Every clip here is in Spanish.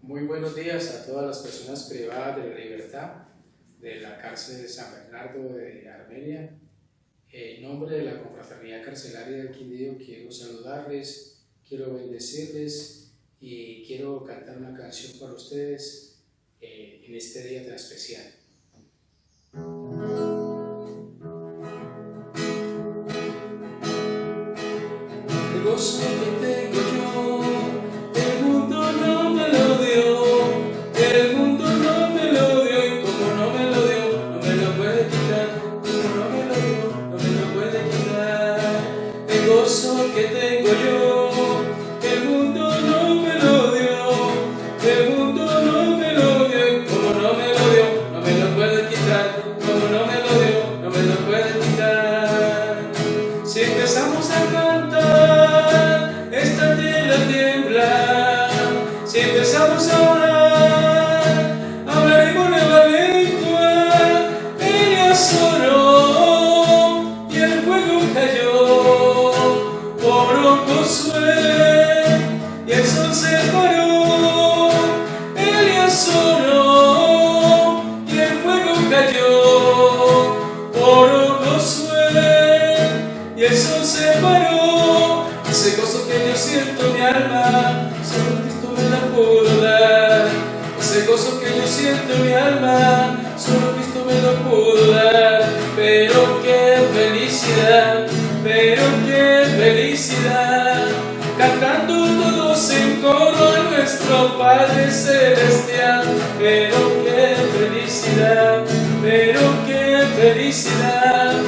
Muy buenos días a todas las personas privadas de la libertad de la cárcel de San Bernardo de Armenia. En nombre de la Confraternidad Carcelaria del Quindío quiero saludarles, quiero bendecirles y quiero cantar una canción para ustedes en este día tan especial. El gozo que tengo yo, el mundo no me lo dio, el mundo no me lo dio, y como no me lo dio, no me lo puede quitar, como no me lo dio, no me lo puede quitar. El gozo que tengo yo, el mundo no me lo dio, el mundo no me lo dio, y como no me lo dio, no me lo puede quitar, como no me lo dio, no me lo puede quitar. Si empezamos a cantar, esta tierra tiembla. Si empezamos a orar, hablaremos nueva lengua. Elías oró y el fuego cayó. Oró Josué y el sol se paró. Elías oró y el fuego cayó. Oró Josué y el sol se paró. Ese gozo que yo siento en mi alma, solo Cristo me la pudo dar. Ese gozo que yo siento en mi alma, solo Cristo me lo pudo dar. Pero qué felicidad, pero qué felicidad, cantando todos en coro a nuestro Padre Celestial. Pero qué felicidad, pero qué felicidad,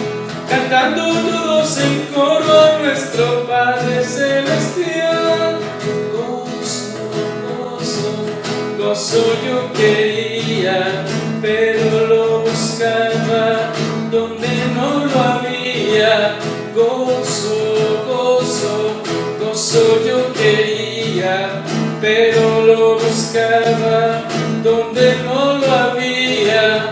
cantando todos en coro a nuestro Padre Celestial. Gozo, gozo, gozo yo quería, pero lo buscaba donde no lo había. Gozo, gozo, gozo yo quería, pero lo buscaba donde no lo había.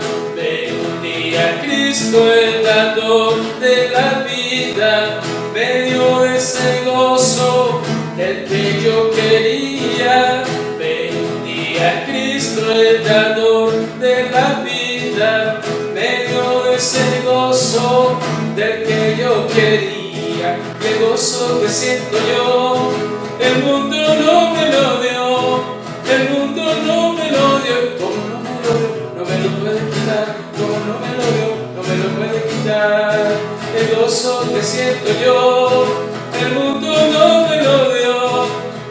Cristo, el dador de la vida, me dio ese gozo del que yo quería. Un día Cristo, el dador de la vida, me dio ese gozo del que yo quería. Y el gozo que siento yo, el mundo no me lo dio, el mundo no me lo dio. Como no me lo dio, no me lo puede quitar, como no me lo dio, no me lo puede quitar. El gozo que siento yo, el mundo no me lo dio,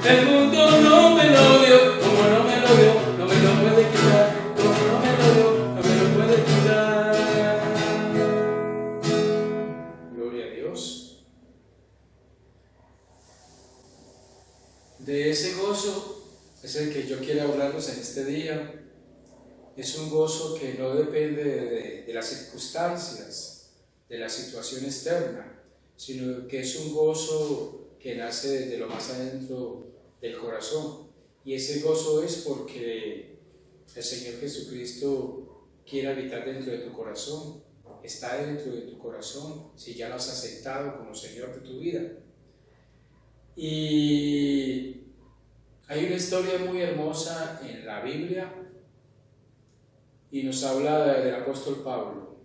el mundo no me lo dio. Como no me lo dio, no me lo puede quitar, como no me lo dio, no me lo puede quitar. Gloria a Dios. De ese gozo es el que yo quiero hablarles en este día. Es un gozo que no depende de las circunstancias, de la situación externa, sino que es un gozo que nace desde lo más adentro del corazón. Y ese gozo es porque el Señor Jesucristo quiere habitar dentro de tu corazón, está dentro de tu corazón, si ya lo has aceptado como Señor de tu vida. Y hay una historia muy hermosa en la Biblia, y nos habla del apóstol Pablo.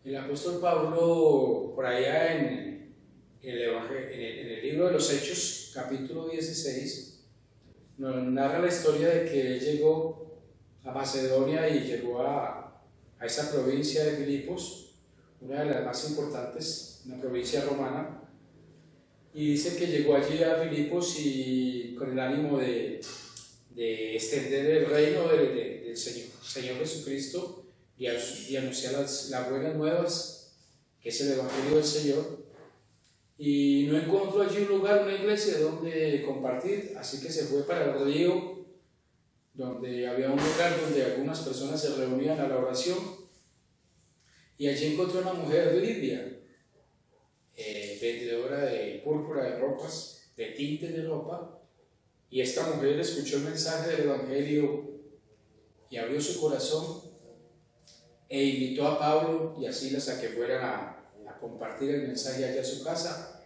El apóstol Pablo, por allá en el libro de los Hechos, capítulo 16, nos narra la historia de que él llegó a Macedonia y llegó a esa provincia de Filipos, una de las más importantes, una provincia romana, y dice que llegó allí a Filipos y con el ánimo de extender el reino del Señor Jesucristo y anunciar las buenas nuevas, que es el Evangelio del Señor. Y no encontró allí un lugar, una iglesia donde compartir, así que se fue para el río, donde había un lugar donde algunas personas se reunían a la oración, y allí encontró una mujer Lidia, vendedora de púrpura, de ropas, de tintes de ropa. Y esta mujer escuchó el mensaje del Evangelio y abrió su corazón e invitó a Pablo y a Silas a que fueran a compartir el mensaje allá a su casa.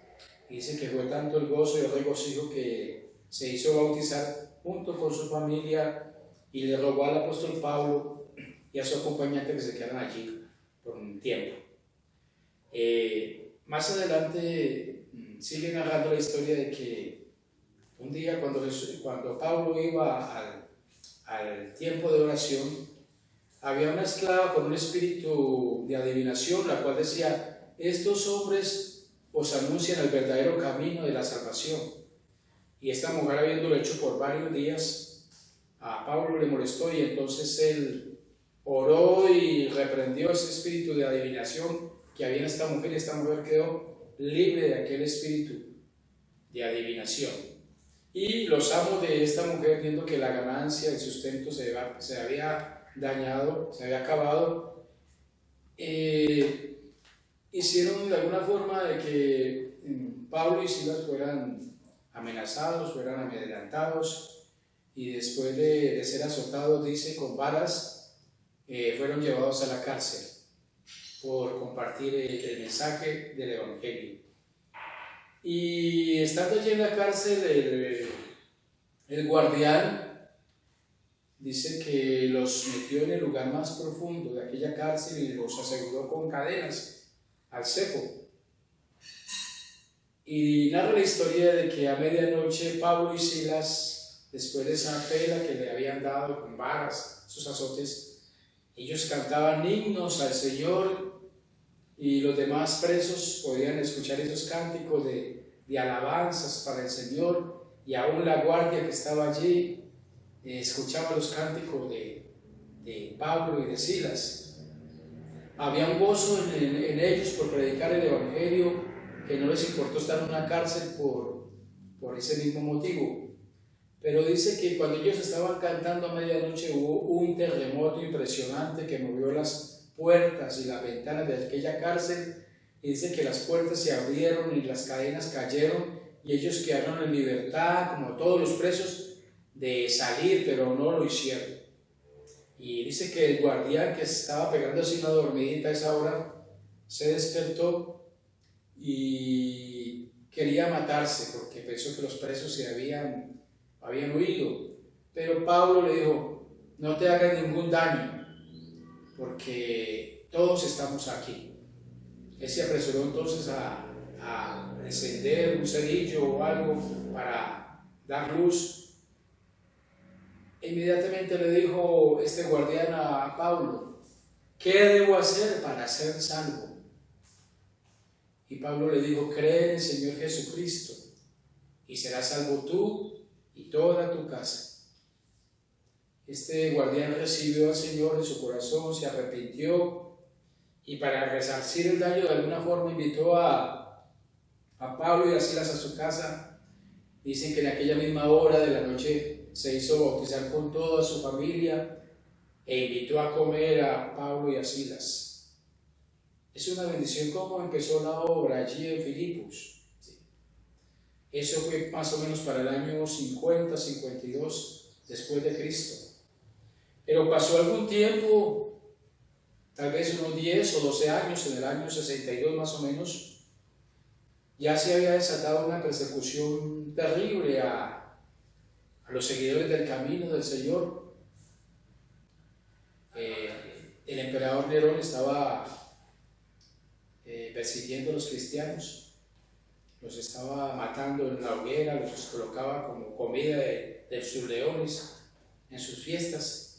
Y dice que fue tanto el gozo y el regocijo que se hizo bautizar junto con su familia y le rogó al apóstol Pablo y a su acompañante que se quedaran allí por un tiempo. Más adelante sigue narrando la historia de que un día cuando Pablo iba al tiempo de oración, había una esclava con un espíritu de adivinación, la cual decía: estos hombres os anuncian el verdadero camino de la salvación. Y esta mujer, habiéndolo hecho por varios días, a Pablo le molestó, y entonces él oró y reprendió ese espíritu de adivinación que había en esta mujer, y esta mujer quedó libre de aquel espíritu de adivinación. Y los amos de esta mujer, viendo que la ganancia, el sustento se había dañado, se había acabado, hicieron de alguna forma de que Pablo y Silas fueran amenazados, fueran amedrentados, y después de ser azotados, dice, con varas, fueron llevados a la cárcel por compartir el mensaje del Evangelio. Y estando allí en la cárcel, el guardián dice que los metió en el lugar más profundo de aquella cárcel y los aseguró con cadenas al cepo. Y narra la historia de que a medianoche Pablo y Silas, después de esa pela que le habían dado con varas, sus azotes, ellos cantaban himnos al Señor, y los demás presos podían escuchar esos cánticos de alabanzas para el Señor, y aún la guardia que estaba allí escuchaba los cánticos de Pablo y de Silas. Había un gozo en ellos por predicar el Evangelio, que no les importó estar en una cárcel por ese mismo motivo. Pero dice que cuando ellos estaban cantando a medianoche, hubo un terremoto impresionante que movió las puertas y las ventanas de aquella cárcel, y dice que las puertas se abrieron y las cadenas cayeron, y ellos quedaron en libertad, como todos los presos, de salir, pero no lo hicieron. Y dice que el guardián, que estaba pegando así una dormidita a esa hora, se despertó y quería matarse porque pensó que los presos se habían huido. Pero Pablo le dijo: no te hagas ningún daño, porque todos estamos aquí. Él se apresuró entonces a encender un cerillo o algo para dar luz. Inmediatamente le dijo este guardián a Pablo: ¿qué debo hacer para ser salvo? Y Pablo le dijo: cree en el Señor Jesucristo y serás salvo tú y toda tu casa. Este guardián recibió al Señor en su corazón, se arrepintió, y para resarcir el daño de alguna forma invitó a Pablo y a Silas a su casa. Dicen que en aquella misma hora de la noche se hizo bautizar con toda su familia e invitó a comer a Pablo y a Silas. Es una bendición cómo empezó la obra allí en Filipos. Eso fue más o menos para el año 50, 52 después de Cristo. Pero pasó algún tiempo, tal vez unos 10 o 12 años, en el año 62 más o menos, ya se había desatado una persecución terrible a los seguidores del camino del Señor. El emperador Nerón estaba persiguiendo a los cristianos, los estaba matando en la hoguera, los colocaba como comida de sus leones en sus fiestas.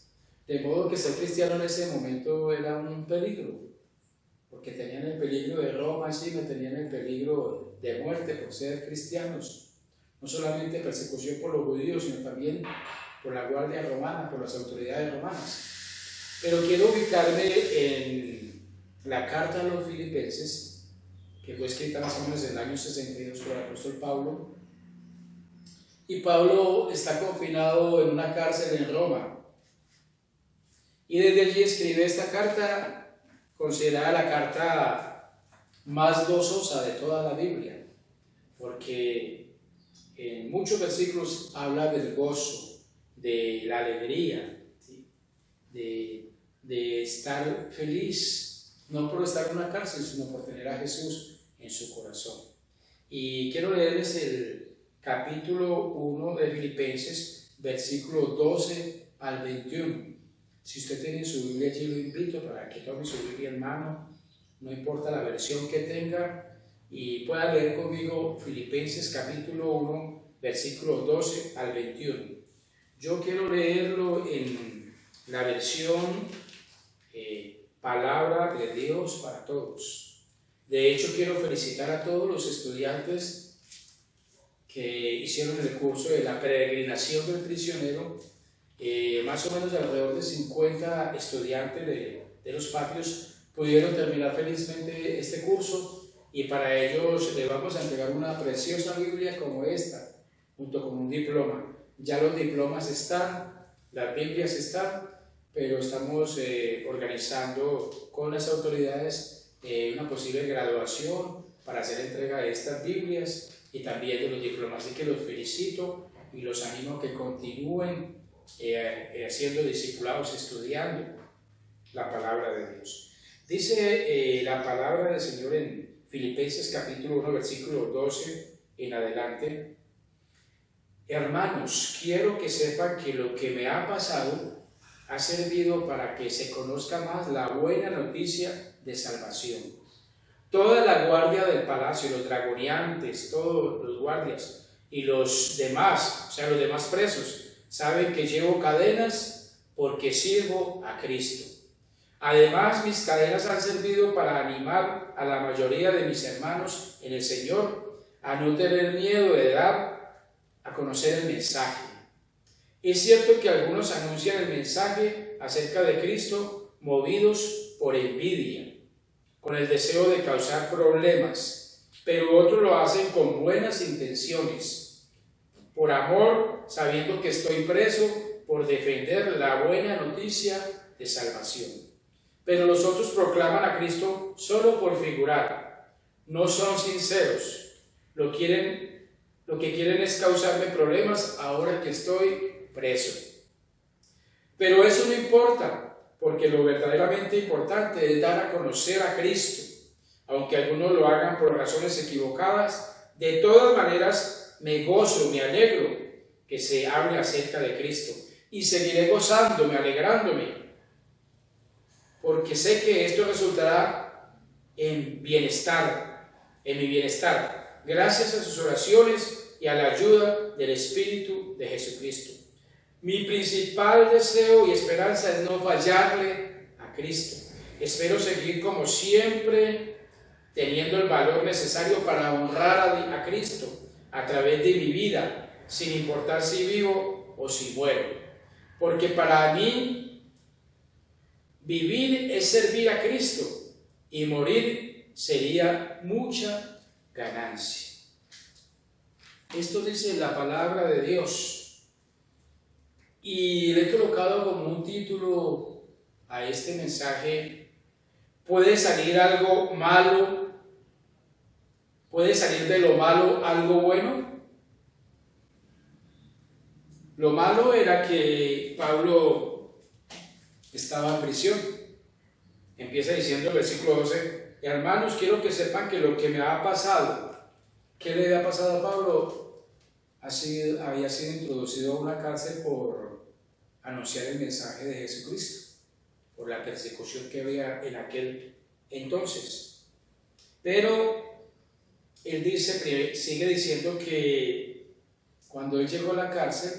De modo que ser cristiano en ese momento era un peligro, porque tenían el peligro de Roma encima, tenían el peligro de muerte por ser cristianos. No solamente persecución por los judíos, sino también por la guardia romana, por las autoridades romanas. Pero quiero ubicarme en la carta a los Filipenses, que fue escrita más o menos en el año 62 por el apóstol Pablo. Y Pablo está confinado en una cárcel en Roma. Y desde allí escribe esta carta, considerada la carta más gozosa de toda la Biblia, porque en muchos versículos habla del gozo, de la alegría, ¿sí? de estar feliz, no por estar en una cárcel, sino por tener a Jesús en su corazón. Y quiero leerles el capítulo 1 de Filipenses, versículo 12 al 21. Si usted tiene su Biblia allí, lo invito para que tome su Biblia en mano, no importa la versión que tenga, y pueda leer conmigo Filipenses capítulo 1, versículo 12 al 21. Yo quiero leerlo en la versión Palabra de Dios para Todos. De hecho, quiero felicitar a todos los estudiantes que hicieron el curso de la peregrinación del prisionero. Más o menos alrededor de 50 estudiantes de los patios pudieron terminar felizmente este curso, y para ellos les vamos a entregar una preciosa Biblia como esta, junto con un diploma. Ya los diplomas están, las Biblias están, pero estamos organizando con las autoridades una posible graduación para hacer entrega de estas Biblias y también de los diplomas. Así que los felicito y los animo a que continúen siendo discipulados, estudiando la palabra de Dios. Dice la palabra del Señor en Filipenses capítulo 1, versículo 12 en adelante: hermanos, quiero que sepan que lo que me ha pasado ha servido para que se conozca más la buena noticia de salvación. Toda la guardia del palacio, los dragoneantes, todos los guardias y los demás, o sea, los demás presos, saben que llevo cadenas porque sirvo a Cristo. Además, mis cadenas han servido para animar a la mayoría de mis hermanos en el Señor a no tener miedo de dar a conocer el mensaje. Es cierto que algunos anuncian el mensaje acerca de Cristo movidos por envidia, con el deseo de causar problemas, pero otros lo hacen con buenas intenciones, por amor, sabiendo que estoy preso por defender la buena noticia de salvación. Pero los otros proclaman a Cristo solo por figurar, no son sinceros, lo que quieren es causarme problemas ahora que estoy preso. Pero eso no importa, porque lo verdaderamente importante es dar a conocer a Cristo. Aunque algunos lo hagan por razones equivocadas, de todas maneras me gozo, me alegro que se hable acerca de Cristo, y seguiré gozándome, alegrándome, porque sé que esto resultará en bienestar, en mi bienestar, gracias a sus oraciones y a la ayuda del Espíritu de Jesucristo. Mi principal deseo y esperanza es no fallarle a Cristo. Espero seguir como siempre, teniendo el valor necesario para honrar a Cristo a través de mi vida, sin importar si vivo o si muero. Porque para mí, vivir es servir a Cristo y morir sería mucha ganancia. Esto dice la palabra de Dios. Y le he colocado como un título a este mensaje: ¿puede salir algo malo? ¿Puede salir de lo malo algo bueno? Lo malo era que Pablo estaba en prisión. Empieza diciendo el versículo 12: hermanos, quiero que sepan que lo que me ha pasado. ¿Qué le había pasado a Pablo? Había sido introducido a una cárcel por anunciar el mensaje de Jesucristo, por la persecución que había en aquel entonces. Pero él sigue diciendo que cuando él llegó a la cárcel,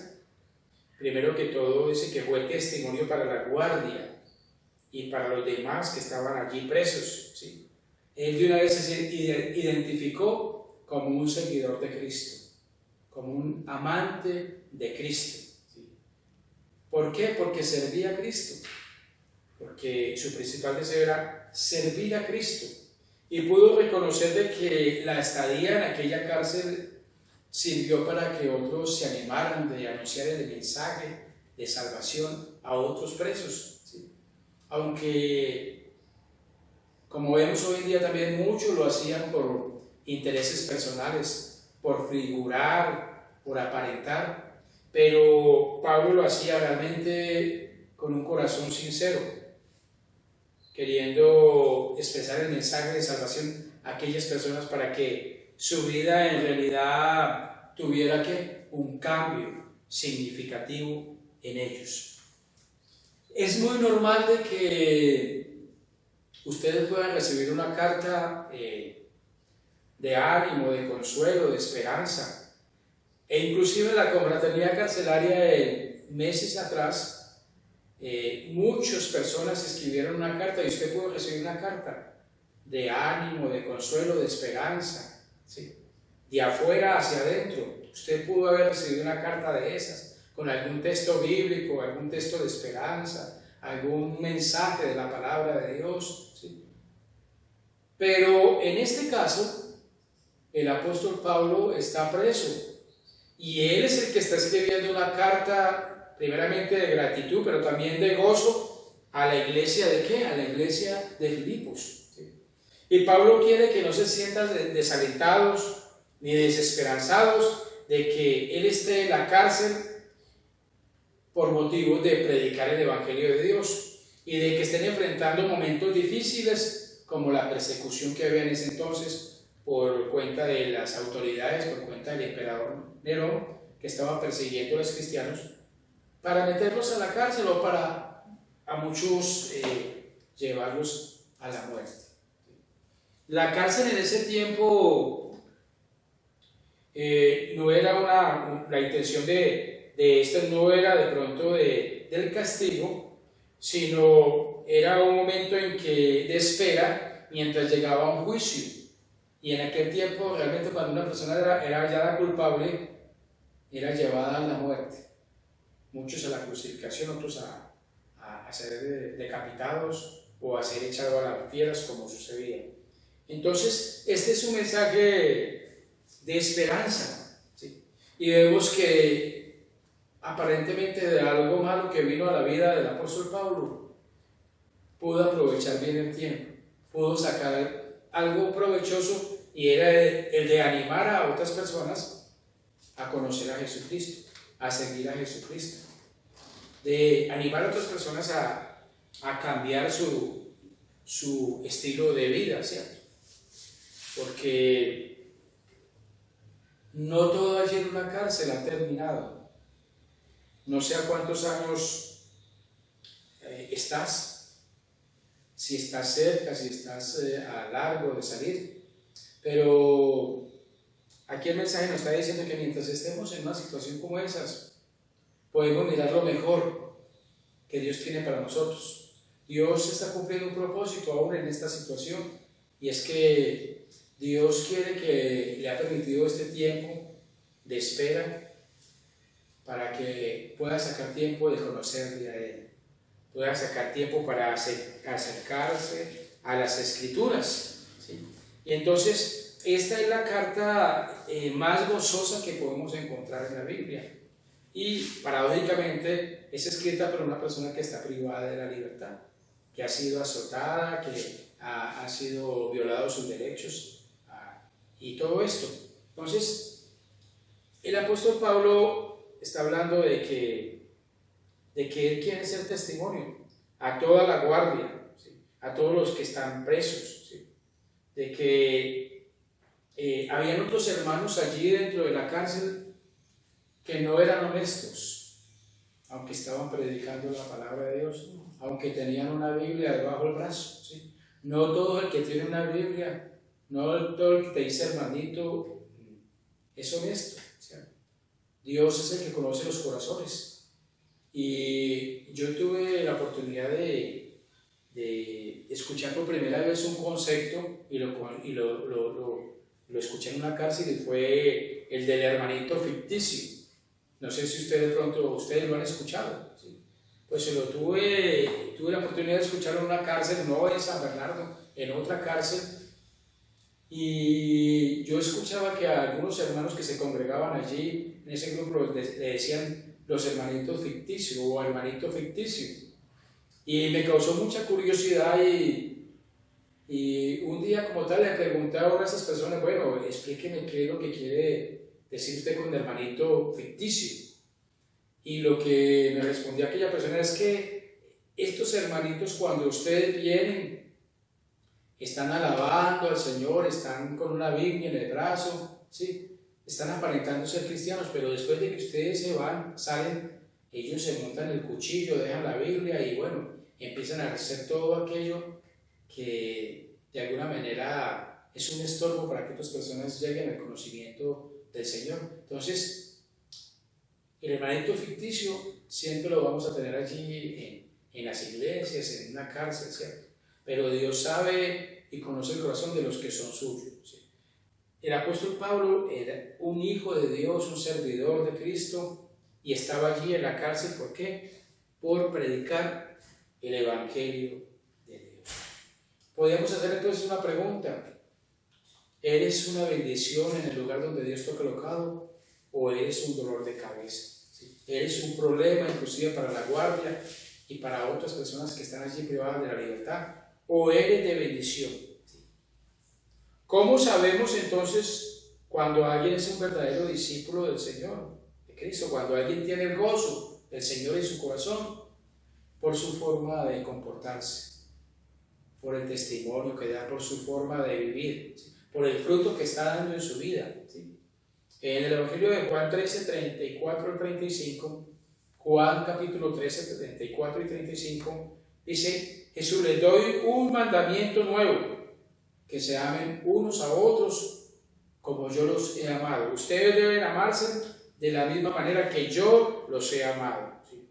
primero que todo dice que fue testimonio para la guardia y para los demás que estaban allí presos, ¿sí? Él de una vez se identificó como un seguidor de Cristo, como un amante de Cristo. ¿Por qué? Porque servía a Cristo, porque su principal deseo era servir a Cristo, y pudo reconocer de que la estadía en aquella cárcel sirvió para que otros se animaran de anunciar el mensaje de salvación a otros presos, ¿sí? Aunque, como vemos hoy en día, también muchos lo hacían por intereses personales, por figurar, por aparentar. Pero Pablo lo hacía realmente con un corazón sincero, queriendo expresar el mensaje de salvación a aquellas personas para que su vida en realidad tuviera ¿qué? Un cambio significativo en ellos. Es muy normal de que ustedes puedan recibir una carta de ánimo, de consuelo, de esperanza, e inclusive la confraternidad carcelaria de meses atrás, muchas personas escribieron una carta y usted pudo recibir una carta de ánimo, de consuelo, de esperanza, ¿sí? De afuera hacia adentro. Usted pudo haber recibido una carta de esas, con algún texto bíblico, algún texto de esperanza, algún mensaje de la palabra de Dios, ¿sí? Pero en este caso, el apóstol Pablo está preso y él es el que está escribiendo una carta primeramente de gratitud, pero también de gozo a la iglesia ¿de qué? A la iglesia de Filipos, ¿sí? Y Pablo quiere que no se sientan desalentados ni desesperanzados de que él esté en la cárcel por motivo de predicar el evangelio de Dios y de que estén enfrentando momentos difíciles como la persecución que había en ese entonces por cuenta de las autoridades, por cuenta del emperador Nerón, que estaba persiguiendo a los cristianos para meterlos a la cárcel o para a muchos llevarlos a la muerte. La cárcel en ese tiempo no era la intención de esto no era de pronto del castigo, sino era un momento de espera mientras llegaba un juicio. Y en aquel tiempo, realmente, cuando una persona era hallada culpable, era llevada a la muerte. Muchos a la crucificación, otros a ser decapitados o a ser echados a las fieras, como sucedía. Entonces, este es un mensaje de esperanza, ¿sí? Y vemos que aparentemente de algo malo que vino a la vida del apóstol Pablo, pudo aprovechar bien el tiempo, pudo sacar algo provechoso, y era el de animar a otras personas a conocer a Jesucristo, a seguir a Jesucristo, de animar a otras personas a cambiar su estilo de vida, ¿cierto? Porque no todo allí en una cárcel ha terminado. No sé a cuántos años estás, si estás cerca, si estás a largo de salir, pero aquí el mensaje nos está diciendo que mientras estemos en una situación como esas, podemos mirar lo mejor que Dios tiene para nosotros. Dios está cumpliendo un propósito aún en esta situación, y es que Dios quiere que le ha permitido este tiempo de espera para que pueda sacar tiempo de conocerle a Él, pueda sacar tiempo para acercarse a las Escrituras, ¿sí? Y entonces esta es la carta más gozosa que podemos encontrar en la Biblia, y paradójicamente es escrita por una persona que está privada de la libertad, que ha sido azotada, que ha sido violado sus derechos y todo esto. Entonces el apóstol Pablo está hablando de que él quiere ser testimonio a toda la guardia, ¿sí? A todos los que están presos, ¿sí? De que habían otros hermanos allí dentro de la cárcel que no eran honestos, aunque estaban predicando la palabra de Dios, aunque tenían una Biblia debajo del brazo, ¿sí? No todo el que tiene una Biblia, no todo el que te dice hermanito es honesto, ¿sí? Dios es el que conoce los corazones. Y yo tuve la oportunidad de escuchar por primera vez un concepto y lo escuché en una cárcel, y fue el del hermanito ficticio. No sé si ustedes lo han escuchado, ¿sí? Pues tuve la oportunidad de escucharlo en una cárcel, no en San Bernardo, en otra cárcel, y yo escuchaba que a algunos hermanos que se congregaban allí en ese grupo le decían los hermanitos ficticios o hermanito ficticio, y me causó mucha curiosidad, y un día como tal le pregunté a esas personas, bueno, explíqueme qué es lo que quiere decir usted con hermanito ficticio. Y lo que me respondió aquella persona es que estos hermanitos, cuando ustedes vienen, están alabando al Señor, están con una Biblia en el brazo, ¿sí? están aparentando ser cristianos, pero después de que ustedes se van, salen, ellos se montan el cuchillo, dejan la Biblia y bueno, empiezan a hacer todo aquello que de alguna manera es un estorbo para que otras personas lleguen al conocimiento del Señor. Entonces, el hermanito ficticio siempre lo vamos a tener allí en las iglesias, en una cárcel, ¿cierto? Pero Dios sabe y conoce el corazón de los que son suyos, ¿sí? El apóstol Pablo era un hijo de Dios, un servidor de Cristo, y estaba allí en la cárcel. ¿Por qué? Por predicar el Evangelio de Dios. Podríamos hacer entonces una pregunta: ¿eres una bendición en el lugar donde Dios te ha colocado o eres un dolor de cabeza? ¿Sí? ¿Eres un problema inclusive para la guardia y para otras personas que están allí privadas de la libertad? ¿O eres de bendición? ¿Sí? ¿Cómo sabemos entonces cuando alguien es un verdadero discípulo del Señor, de Cristo? Cuando alguien tiene el gozo del Señor en su corazón, por su forma de comportarse, por el testimonio que da, por su forma de vivir, ¿sí? Por el fruto que está dando en su vida, ¿sí? En el Evangelio de Juan 13, 34 al 35, Juan capítulo 13, 34 y 35, dice: Jesús, les doy un mandamiento nuevo, que se amen unos a otros como yo los he amado. Ustedes deben amarse de la misma manera que yo los he amado, ¿sí?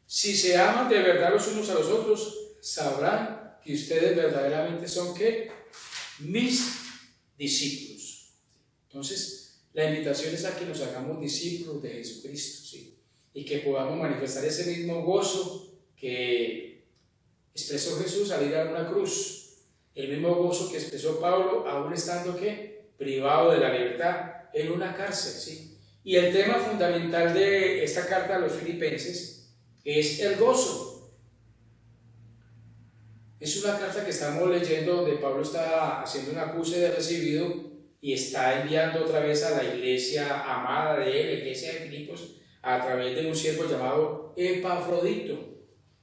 Si se aman de verdad los unos a los otros, sabrán que ustedes verdaderamente son, ¿qué? Mis discípulos. Entonces, la invitación es a que nos hagamos discípulos de Jesucristo, ¿sí? Y que podamos manifestar ese mismo gozo que expresó Jesús al ir a una cruz, el mismo gozo que expresó Pablo aún estando, ¿qué? Privado de la libertad en una cárcel, ¿sí? Y el tema fundamental de esta carta a los filipenses es el gozo. Es una carta que estamos leyendo donde Pablo está haciendo un acuse de recibido y está enviando otra vez a la iglesia amada de él, la iglesia de Filipos, a través de un siervo llamado Epafrodito,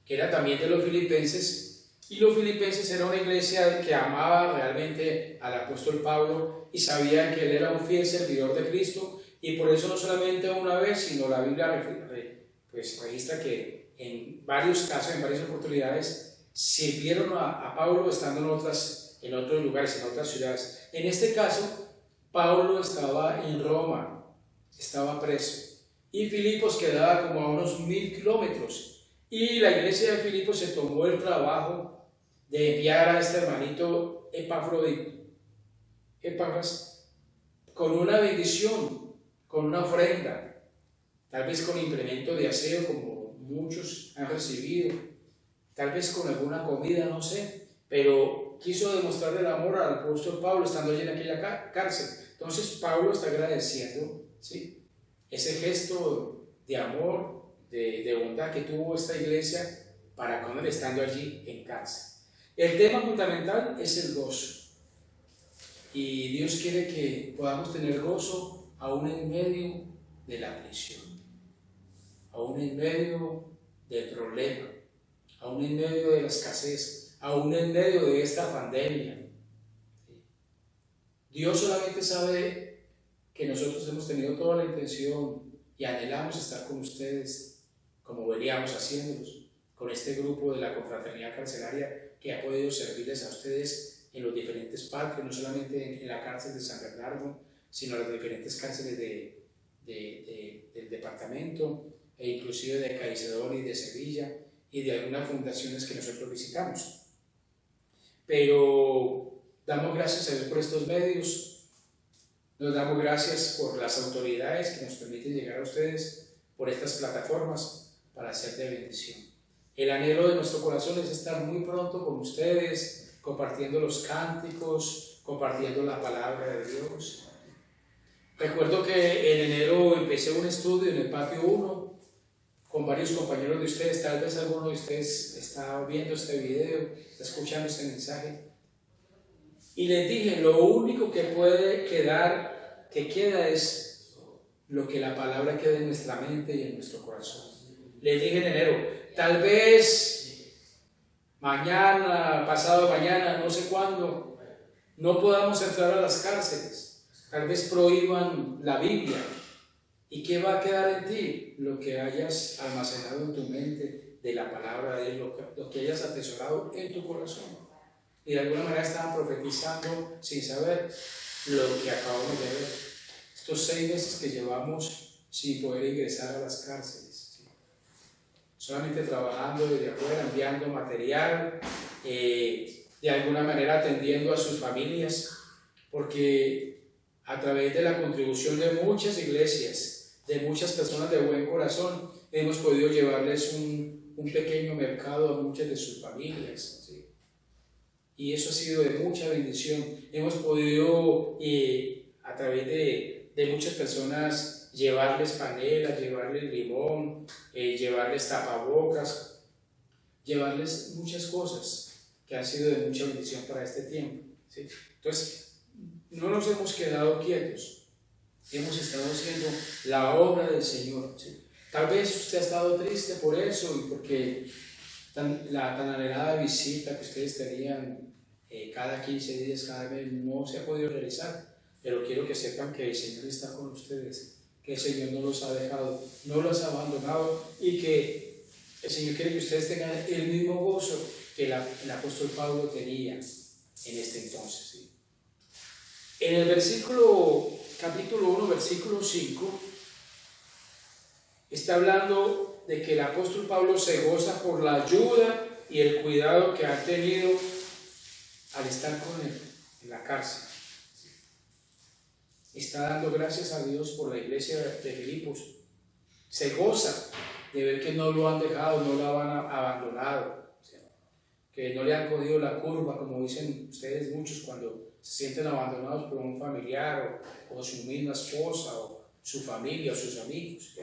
que era también de los filipenses. Y los filipenses era una iglesia que amaba realmente al apóstol Pablo y sabían que él era un fiel servidor de Cristo, y por eso no solamente una vez, sino la Biblia pues registra que en varios casos, en varias oportunidades, sirvieron a Pablo estando en otros lugares, en otras ciudades. En este caso, Pablo estaba en Roma, estaba preso, y Filipos quedaba como a unos 1000 kilómetros, y la iglesia de Filipos se tomó el trabajo de enviar a este hermanito Epafras con una bendición, con una ofrenda, tal vez con implemento de aseo como muchos han recibido, tal vez con alguna comida, no sé, pero quiso demostrar el amor al apóstol Pablo estando allí en aquella cárcel. Entonces Pablo está agradeciendo, ¿sí?, ese gesto de amor, de bondad que tuvo esta iglesia para con él estando allí en cárcel. El tema fundamental es el gozo, y Dios quiere que podamos tener gozo aún en medio de la prisión, aún en medio del problema, aún en medio de la escasez, aún en medio de esta pandemia. Dios solamente sabe que nosotros hemos tenido toda la intención y anhelamos estar con ustedes como veníamos haciéndolos, con este grupo de la confraternidad carcelaria que ha podido servirles a ustedes en los diferentes parques, no solamente en la cárcel de San Bernardo, sino en las diferentes cárceles del departamento, e inclusive de Caicedo y de Sevilla, y de algunas fundaciones que nosotros visitamos. Pero damos gracias a Dios por estos medios, nos damos gracias por las autoridades que nos permiten llegar a ustedes por estas plataformas para ser de bendición. El anhelo de nuestro corazón es estar muy pronto con ustedes, compartiendo los cánticos, compartiendo la palabra de Dios. Recuerdo que en enero empecé un estudio en el patio 1 con varios compañeros de ustedes. Tal vez alguno de ustedes está viendo este video, está escuchando este mensaje. Y les dije, lo único que puede quedar, que queda, es lo que la palabra queda en nuestra mente y en nuestro corazón. Les dije en enero, tal vez mañana, pasado mañana, no sé cuándo, no podamos entrar a las cárceles. tal vez prohíban la Biblia. ¿Y qué va a quedar en ti? Lo que hayas almacenado en tu mente de la palabra de Dios, lo que hayas atesorado en tu corazón. Y de alguna manera estaban profetizando sin saber lo que acabamos de ver. Estos 6 meses que llevamos sin poder ingresar a las cárceles, ¿sí? Solamente trabajando desde afuera, enviando material, de alguna manera atendiendo a sus familias, porque a través de la contribución de muchas iglesias, de muchas personas de buen corazón, hemos podido llevarles un pequeño mercado a muchas de sus familias, ¿sí? Y eso ha sido de mucha bendición. Hemos podido, a través de muchas personas, llevarles panelas, llevarles limón, llevarles tapabocas, llevarles muchas cosas que han sido de mucha bendición para este tiempo, ¿sí? Entonces, no nos hemos quedado quietos, hemos estado haciendo la obra del Señor, ¿sí? Tal vez usted ha estado triste por eso y porque la tan anhelada visita que ustedes tenían cada 15 días, cada mes, no se ha podido realizar, pero quiero que sepan que el Señor está con ustedes, que el Señor no los ha dejado, no los ha abandonado y que el Señor quiere que ustedes tengan el mismo gozo que el apóstol Pablo tenía en este entonces, ¿sí? En el capítulo 1, versículo 5, está hablando de que el apóstol Pablo se goza por la ayuda y el cuidado que ha tenido al estar con él en la cárcel. Está dando gracias a Dios por la iglesia de Filipos. Se goza de ver que no lo han dejado, no lo han abandonado, que no le han cogido la curva, como dicen ustedes muchos cuando se sienten abandonados por un familiar o su misma esposa o su familia o sus amigos.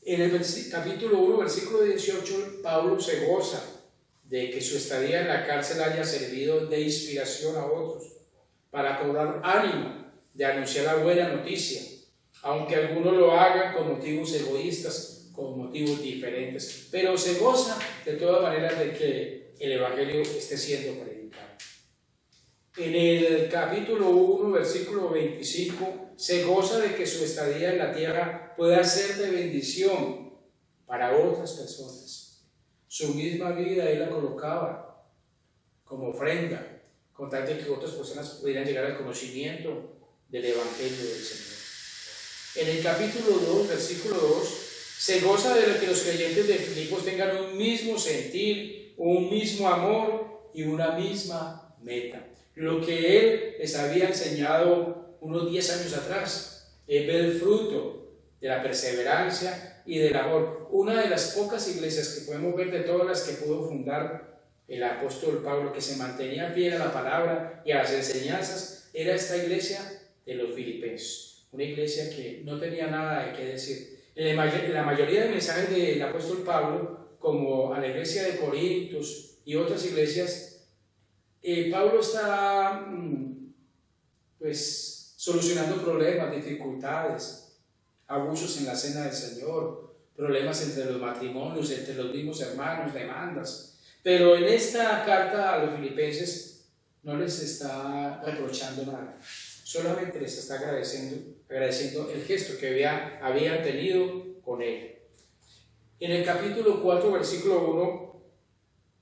En el capítulo 1, versículo 18, Pablo se goza de que su estadía en la cárcel haya servido de inspiración a otros para cobrar ánimo de anunciar la buena noticia, aunque algunos lo hagan con motivos egoístas, con motivos diferentes, pero se goza de todas maneras de que el Evangelio esté siendo predicado. En el capítulo 1, versículo 25, se goza de que su estadía en la tierra pueda ser de bendición para otras personas. Su misma vida él la colocaba como ofrenda, con tal de que otras personas pudieran llegar al conocimiento del Evangelio del Señor. En el capítulo 2, versículo 2, se goza de que los creyentes de Filipos tengan un mismo sentir, un mismo amor y una misma meta. Lo que él les había enseñado unos 10 años atrás es ver el fruto de la perseverancia y del amor. Una de las pocas iglesias que podemos ver de todas las que pudo fundar el apóstol Pablo, que se mantenía fiel a la palabra y a las enseñanzas, era esta iglesia de los filipenses, una iglesia que no tenía nada de qué decir. En la mayoría de mensajes del apóstol Pablo, como a la iglesia de Corintios y otras iglesias, Pablo está solucionando problemas, dificultades, abusos en la cena del Señor, problemas entre los matrimonios, entre los mismos hermanos, demandas. Pero en esta carta a los filipenses no les está reprochando nada, solamente les está agradeciendo el gesto que habían tenido con él. En el capítulo 4, versículo 1,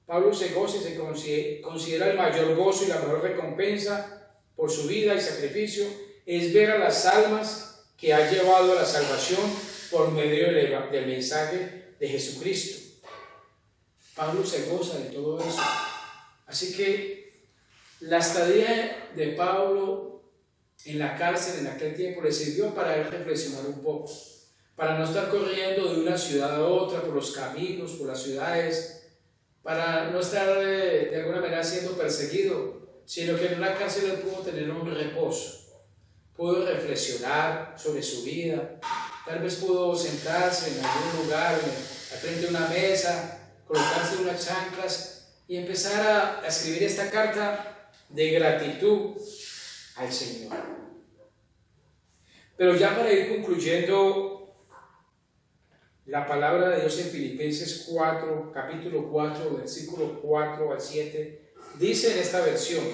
Pablo se goza y se considera el mayor gozo y la mejor recompensa por su vida y sacrificio es ver a las almas que ha llevado a la salvación por medio del mensaje de Jesucristo. Pablo se goza de todo eso. Así que la estadía de Pablo en la cárcel en aquel tiempo le sirvió para él reflexionar un poco, para no estar corriendo de una ciudad a otra por los caminos, por las ciudades, para no estar de alguna manera siendo perseguido, sino que en una cárcel él pudo tener un reposo, pudo reflexionar sobre su vida, tal vez pudo sentarse en algún lugar, al frente de una mesa, colocarse unas chanclas y empezar a escribir esta carta de gratitud al Señor. Pero ya para ir concluyendo, la palabra de Dios en Filipenses 4, capítulo 4, versículo 4 al 7, dice en esta versión: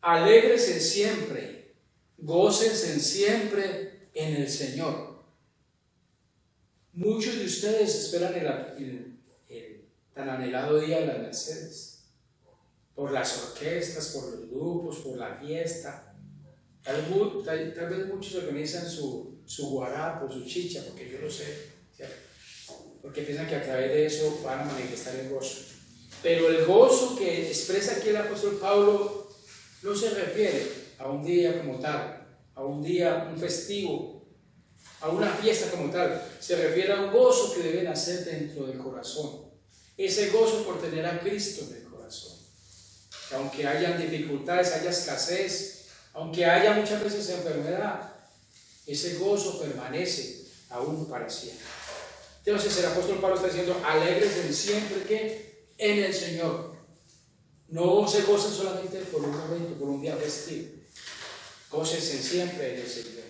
Alégresen siempre, gócense siempre en el Señor. Muchos de ustedes esperan el tan anhelado día de las Mercedes, por las orquestas, por los grupos, por la fiesta. Tal vez muchos organizan su guarapo, su chicha, porque yo lo sé, ¿cierto? Porque piensan que a través de eso van a manifestar el gozo. Pero el gozo que expresa aquí el apóstol Pablo no se refiere a un día como tal, a un día, un festivo, a una fiesta como tal. Se refiere a un gozo que debe nacer dentro del corazón. Ese gozo por tener a Cristo en el corazón. Aunque haya dificultades, haya escasez, aunque haya muchas veces enfermedad, ese gozo permanece aún para siempre. Entonces el apóstol Pablo está diciendo, alégresen siempre que en el Señor. No se gocen solamente por un momento, por un día festivo. Gócense siempre en el Señor.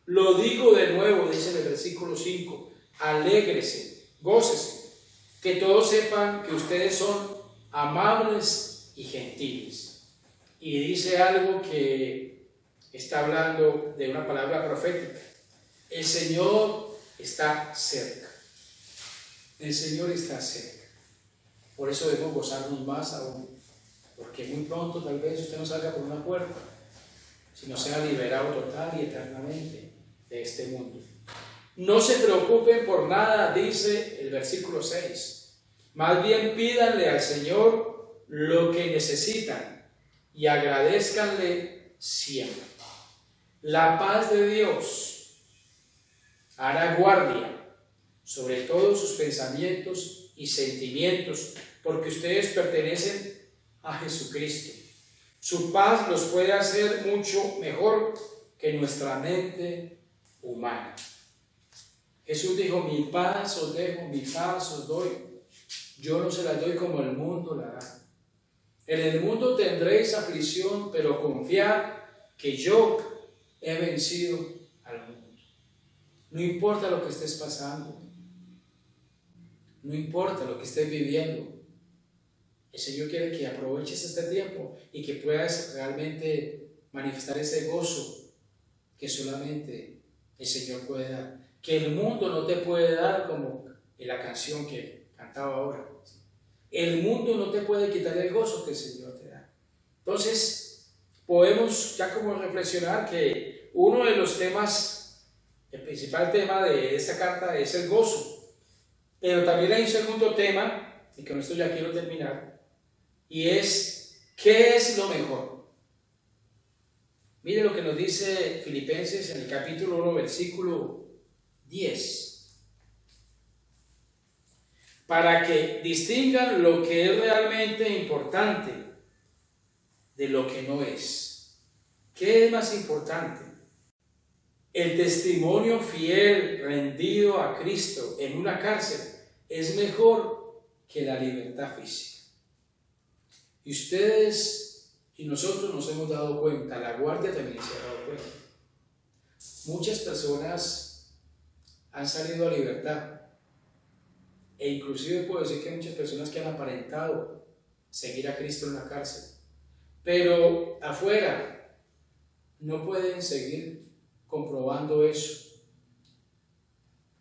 Lo digo de nuevo, dice en el versículo 5, alégrese, gócese, que todos sepan que ustedes son amables y gentiles. Y dice algo que está hablando de una palabra profética. El Señor está cerca. El Señor está cerca. Por eso debemos gozarnos más aún. Porque muy pronto tal vez usted no salga por una puerta, sino sea liberado total y eternamente de este mundo. No se preocupen por nada, dice el versículo 6. Más bien pídanle al Señor lo que necesitan y agradézcanle siempre. La paz de Dios hará guardia sobre todos sus pensamientos y sentimientos, porque ustedes pertenecen a Jesucristo. Su paz los puede hacer mucho mejor que nuestra mente humana. Jesús dijo, mi paz os dejo, mi paz os doy. Yo no se la doy como el mundo la da. En el mundo tendréis aflicción, pero confiad que yo he vencido al mundo. No importa lo que estés pasando, no importa lo que estés viviendo, el Señor quiere que aproveches este tiempo y que puedas realmente manifestar ese gozo que solamente el Señor puede dar, que el mundo no te puede dar, como en la canción que cantaba ahora. El mundo no te puede quitar el gozo que el Señor te da. Entonces, podemos ya como reflexionar que uno de los temas, el principal tema de esta carta es el gozo. Pero también hay un segundo tema, y con esto ya quiero terminar, y es, ¿qué es lo mejor? Mire lo que nos dice Filipenses en el capítulo 1, versículo 10. Para que distingan lo que es realmente importante de lo que no es. ¿Qué es más importante? El testimonio fiel rendido a Cristo en una cárcel es mejor que la libertad física. Y ustedes y nosotros nos hemos dado cuenta, la guardia también se ha dado cuenta. Muchas personas han salido a libertad, e inclusive puedo decir que hay muchas personas que han aparentado seguir a Cristo en la cárcel, pero afuera no pueden seguir comprobando eso,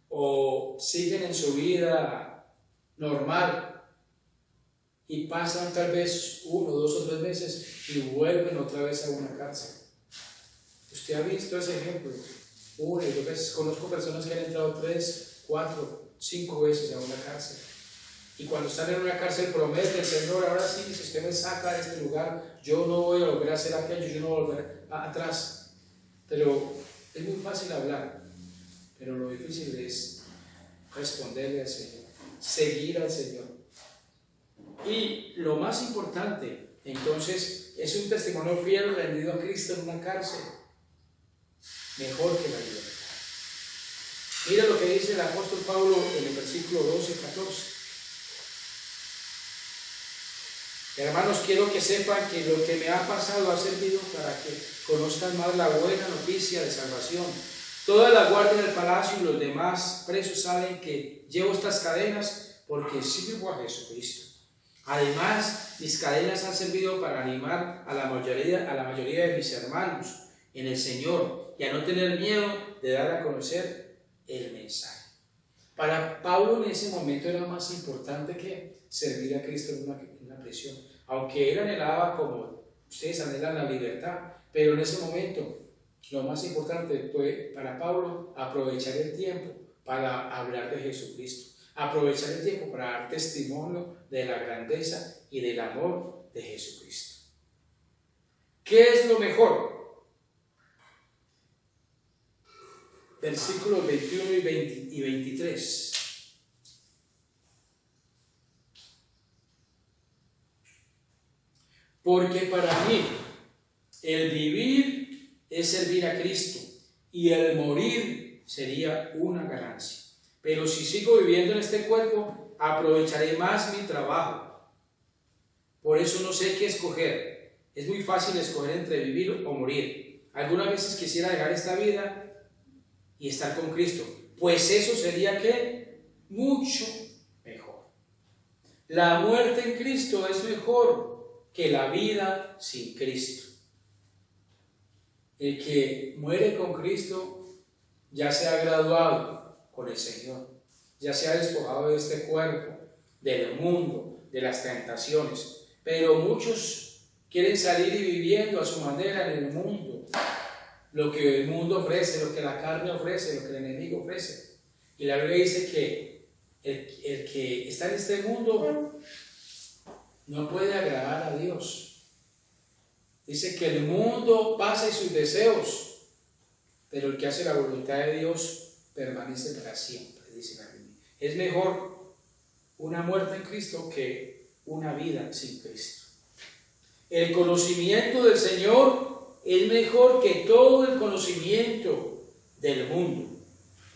o siguen en su vida normal y pasan tal vez 1, 2 o 3 meses y vuelven otra vez a una cárcel. Usted ha visto ese ejemplo 1 y 2 veces. Conozco personas que han entrado 3, 4, 5 veces a una cárcel, y cuando están en una cárcel prometen, Señor, ahora sí, si usted me saca de este lugar, yo no voy a volver a hacer aquello, yo no voy a volver atrás. Pero es muy fácil hablar, pero lo difícil es responderle al Señor, seguir al Señor. Y lo más importante, entonces, es un testimonio fiel rendido a Cristo en una cárcel, mejor que la libertad. Mira lo que dice el apóstol Pablo en el versículo 12 y 14. Hermanos, quiero que sepan que lo que me ha pasado ha servido para que conozcan más la buena noticia de salvación. Toda la guardia del palacio y los demás presos saben que llevo estas cadenas porque sirvo a Jesucristo. Además, mis cadenas han servido para animar a la mayoría de mis hermanos en el Señor y a no tener miedo de dar a conocer el mensaje. Para Pablo en ese momento era más importante que servir a Cristo en una prisión, aunque él anhelaba, como ustedes anhelan, la libertad, pero en ese momento lo más importante fue para Pablo aprovechar el tiempo para hablar de Jesucristo, aprovechar el tiempo para dar testimonio de la grandeza y del amor de Jesucristo. ¿Qué es lo mejor? Versículos 21 y 23. Porque para mí el vivir es servir a Cristo y el morir sería una ganancia. Pero si sigo viviendo en este cuerpo, aprovecharé más mi trabajo. Por eso no sé qué escoger. Es muy fácil escoger entre vivir o morir. Algunas veces quisiera dejar esta vida y estar con Cristo, pues eso sería ¿qué? Mucho mejor. La muerte en Cristo es mejor que la vida sin Cristo. El que muere con Cristo ya se ha graduado con el Señor, ya se ha despojado de este cuerpo, del mundo, de las tentaciones, pero muchos quieren salir y viviendo a su manera en el mundo, lo que el mundo ofrece, lo que la carne ofrece, lo que el enemigo ofrece. Y la Biblia dice que el que está en este mundo no puede agradar a Dios. Dice que el mundo pasa y sus deseos, pero el que hace la voluntad de Dios permanece para siempre, dice la Biblia. Es mejor una muerte en Cristo que una vida sin Cristo. El conocimiento del Señor es mejor que todo el conocimiento del mundo.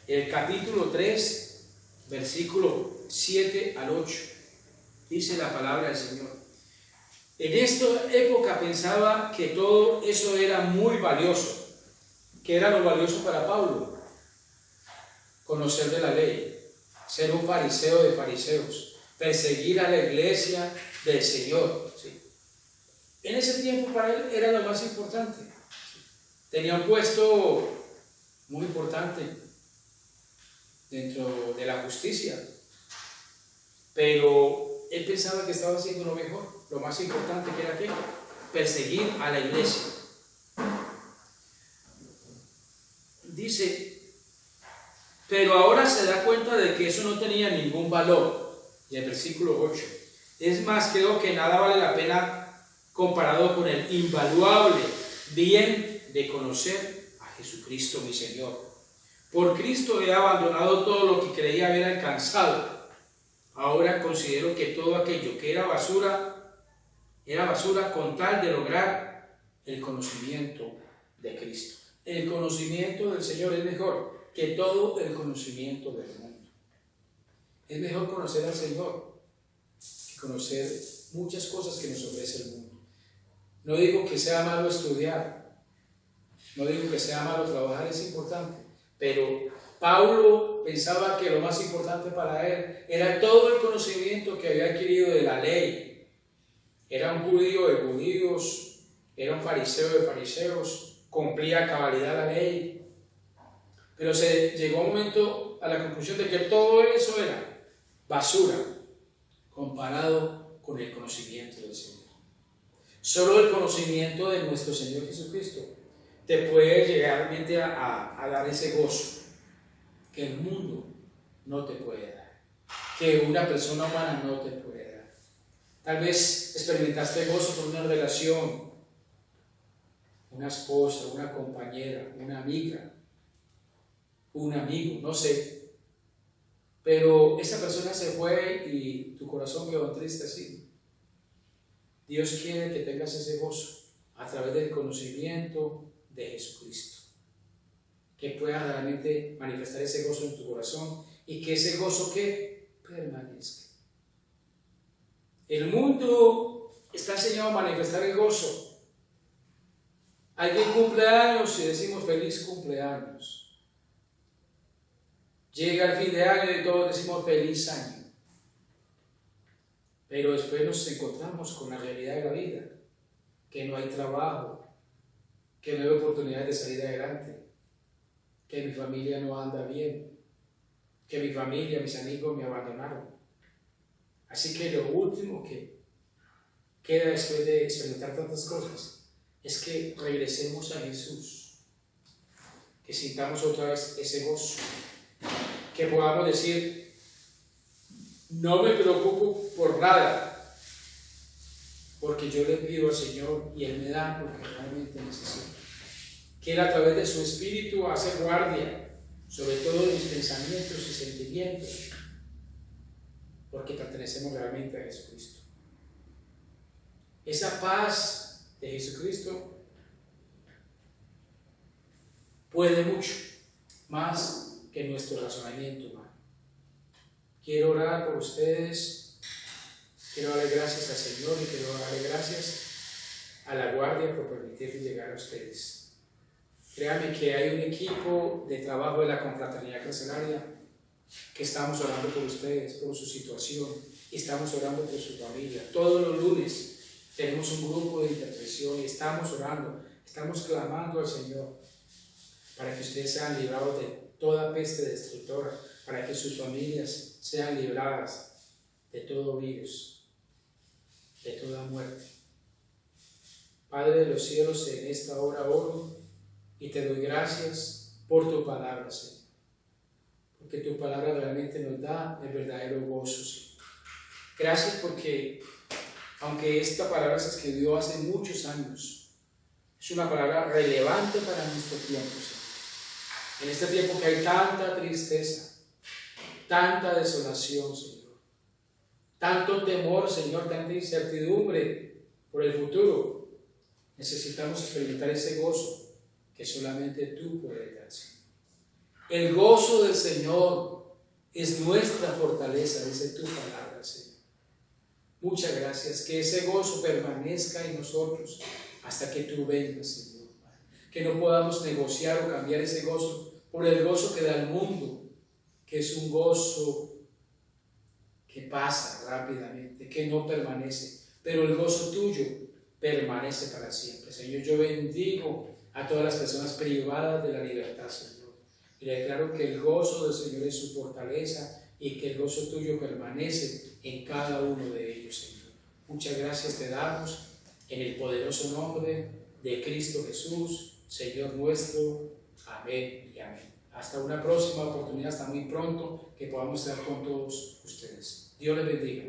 El capítulo 3, versículo 7 al 8, dice la palabra del Señor. En esta época pensaba que todo eso era muy valioso. ¿Qué era lo valioso para Pablo? Conocer de la ley, ser un fariseo de fariseos, perseguir a la iglesia del Señor. ¿Sí? En ese tiempo para él era lo más importante. Tenía un puesto muy importante dentro de la justicia, pero él pensaba que estaba haciendo lo mejor, lo más importante, que era ¿qué? Perseguir a la iglesia. Dice, pero ahora se da cuenta de que eso no tenía ningún valor. Y el versículo 8, es más, creo que nada vale la pena comparado con el invaluable bien de conocer a Jesucristo mi Señor. Por Cristo he abandonado todo lo que creía haber alcanzado. Ahora considero que todo aquello que era basura con tal de lograr el conocimiento de Cristo. El conocimiento del Señor es mejor que todo el conocimiento del mundo. Es mejor conocer al Señor que conocer muchas cosas que nos ofrece el mundo. No digo que sea malo estudiar, no digo que sea malo trabajar, es importante, pero Pablo pensaba que lo más importante para él era todo el conocimiento que había adquirido de la ley. Era un judío de judíos, era un fariseo de fariseos, cumplía a cabalidad la ley, pero se llegó un momento a la conclusión de que todo eso era basura comparado con el conocimiento del Señor. Solo el conocimiento de nuestro Señor Jesucristo te puede llegar realmente a dar ese gozo que el mundo no te puede dar, que una persona humana no te puede dar. Tal vez experimentaste gozo por una relación, una esposa, una compañera, una amiga, un amigo, no sé, pero esa persona se fue y tu corazón quedó entristecido. Dios quiere que tengas ese gozo a través del conocimiento de Jesucristo, que puedas realmente manifestar ese gozo en tu corazón y que ese gozo que permanezca. El mundo está enseñado a manifestar el gozo. Alguien cumple años y decimos feliz cumpleaños. Llega el fin de año y todos decimos feliz año. Pero después nos encontramos con la realidad de la vida, que no hay trabajo, que no hay oportunidades de salir adelante, que mi familia no anda bien, que mi familia, mis amigos me abandonaron. Así que lo último que queda después de experimentar tantas cosas es que regresemos a Jesús, que sintamos otra vez ese gozo, que podamos decir: no me preocupo por nada, porque yo le pido al Señor y Él me da lo que realmente necesito. Que Él, a través de su Espíritu, hace guardia sobre todo mis pensamientos y sentimientos, porque pertenecemos realmente a Jesucristo. Esa paz de Jesucristo puede mucho más que nuestro razonamiento humano. Quiero orar por ustedes, quiero darle gracias al Señor y quiero darle gracias a la guardia por permitirme llegar a ustedes. Créanme que hay un equipo de trabajo de la Confraternidad Carcelaria que estamos orando por ustedes, por su situación, y estamos orando por su familia. Todos los lunes tenemos un grupo de intercesión y estamos orando, estamos clamando al Señor para que ustedes sean librados de toda peste destructora, para que sus familias sean libradas de todo virus, de toda muerte. Padre de los cielos, en esta hora oro y te doy gracias por tu palabra, Señor, porque tu palabra realmente nos da el verdadero gozo, Señor. Gracias porque, aunque esta palabra se escribió hace muchos años, es una palabra relevante para nuestro tiempo, Señor. En este tiempo que hay tanta tristeza, tanta desolación, Señor, tanto temor, Señor, tanta incertidumbre por el futuro, necesitamos experimentar ese gozo que solamente tú puedes dar, Señor. El gozo del Señor es nuestra fortaleza, dice tu palabra, Señor. Muchas gracias, que ese gozo permanezca en nosotros hasta que tú vengas, Señor. Que no podamos negociar o cambiar ese gozo por el gozo que da el mundo, que es un gozo que pasa rápidamente, que no permanece, pero el gozo tuyo permanece para siempre. Señor, yo bendigo a todas las personas privadas de la libertad, Señor, y le declaro que el gozo del Señor es su fortaleza y que el gozo tuyo permanece en cada uno de ellos, Señor. Muchas gracias te damos en el poderoso nombre de Cristo Jesús, Señor nuestro. Amén y amén. Hasta una próxima oportunidad, hasta muy pronto, que podamos estar con todos ustedes. Dios les bendiga.